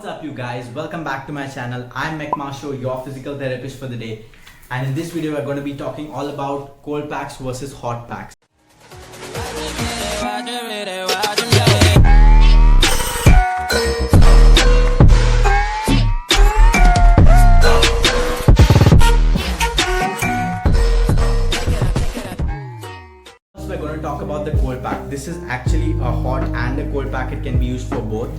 What's up you guys, welcome back to my channel. I'm Maksho, your physical therapist for the day, and in this video we're going to be talking all about cold packs versus hot packs. We're going to talk about the cold pack. This is actually a hot and a cold pack. It can be used for both,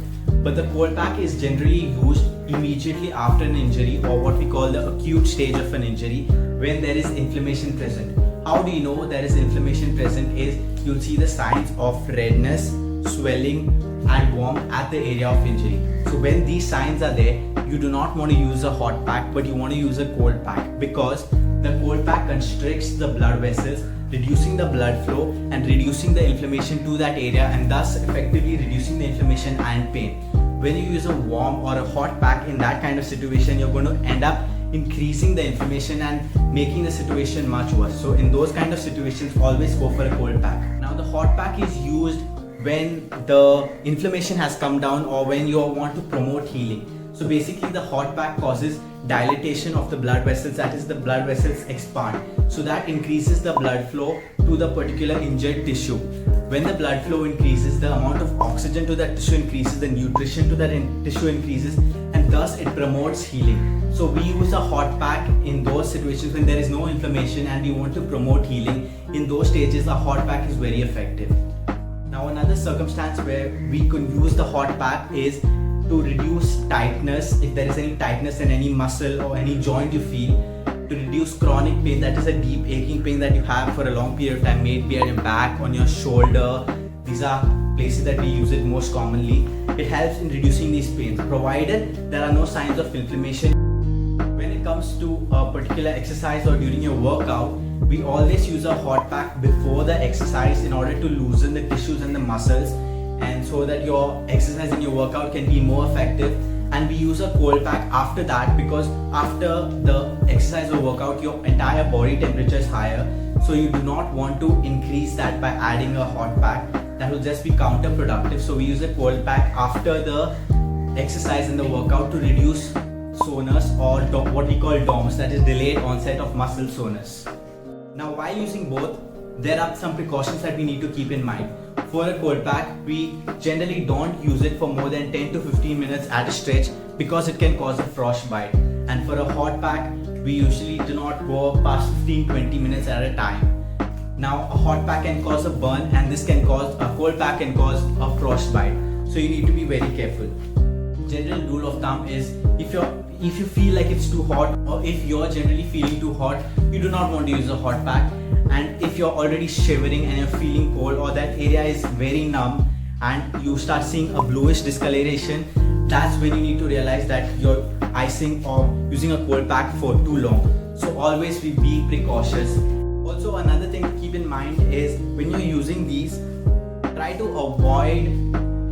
but the cold pack is generally used immediately after an injury, or what we call the acute stage of an injury, when there is inflammation present. How do you know there is inflammation present? Is you'll see the signs of redness, swelling and warmth at the area of injury. So when these signs are there, you do not want to use a hot pack, but you want to use a cold pack, because the cold pack constricts the blood vessels, reducing the blood flow and reducing the inflammation to that area, and thus effectively reducing the inflammation and pain. When you use a warm or a hot pack in that kind of situation, you're going to end up increasing the inflammation and making the situation much worse. So in those kind of situations, always go for a cold pack. Now the hot pack is used when the inflammation has come down or when you want to promote healing. So basically the hot pack causes dilatation of the blood vessels, that is the blood vessels expand. So that increases the blood flow to the particular injured tissue. When the blood flow increases, the amount of oxygen to that tissue increases, the nutrition to that tissue increases, and thus it promotes healing. So we use a hot pack in those situations when there is no inflammation and we want to promote healing. In those stages, a hot pack is very effective. Now another circumstance where we could use the hot pack is to reduce tightness. If there is any tightness in any muscle or any joint you feel, to reduce chronic pain, that is a deep aching pain that you have for a long period of time, maybe at your back, on your shoulder. These are places that we use it most commonly. It helps in reducing these pains, provided there are no signs of inflammation. When it comes to a particular exercise or during your workout, we always use a hot pack before the exercise in order to loosen the tissues and the muscles, and so that your exercise and your workout can be more effective. And we use a cold pack after that, because after the exercise or workout your entire body temperature is higher, so you do not want to increase that by adding a hot pack. That will just be counterproductive. So we use a cold pack after the exercise and the workout to reduce soreness, or what we call DOMS, that is delayed onset of muscle soreness. Now while using both, there are some precautions that we need to keep in mind. For a cold pack, we generally don't use it for more than 10 to 15 minutes at a stretch, because it can cause a frostbite. And for a hot pack, we usually do not go past 15-20 minutes at a time. Now a hot pack can cause a burn, and a cold pack can cause a frostbite. So you need to be very careful. General rule of thumb is, if you feel like it's too hot, or if you're generally feeling too hot, you do not want to use a hot pack. And if you're already shivering and you're feeling cold, or that area is very numb and you start seeing a bluish discoloration, that's when you need to realize that you're icing or using a cold pack for too long. So always be being precautious. Also, another thing to keep in mind is, when you're using these, try to avoid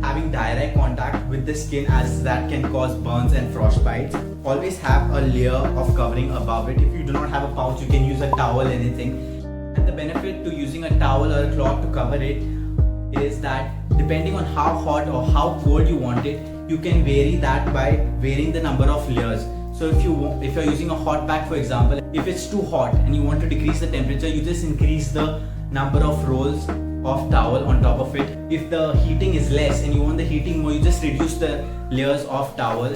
having direct contact with the skin, as that can cause burns and frostbites. Always have a layer of covering above it. If you do not have a pouch, you can use a towel, anything. And the benefit to using a towel or a cloth to cover it is that, depending on how hot or how cold you want it, you can vary that by varying the number of layers. So if you're using a hot pack, for example, if it's too hot and you want to decrease the temperature, you just increase the number of rolls of towel on top of it. If the heating is less and you want the heating more, you just reduce the layers of towel.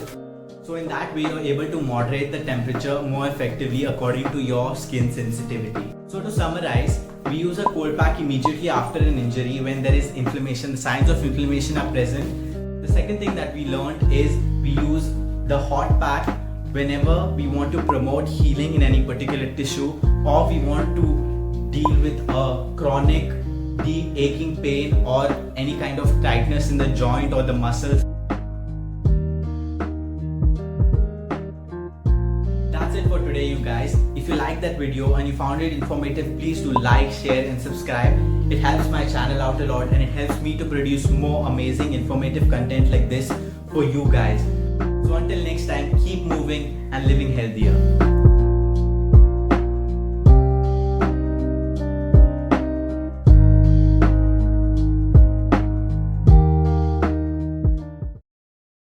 So in that way, you're able to moderate the temperature more effectively according to your skin sensitivity. So to summarize, we use a cold pack immediately after an injury when there is inflammation, the signs of inflammation are present. The second thing that we learned is, we use the hot pack whenever we want to promote healing in any particular tissue, or we want to deal with a chronic deep aching pain or any kind of tightness in the joint or the muscles. That's it for today, you guys. If you liked that video and you found it informative, please do like, share and subscribe. It helps my channel out a lot, and it helps me to produce more amazing informative content like this for you guys. So until next time, keep moving and living healthier.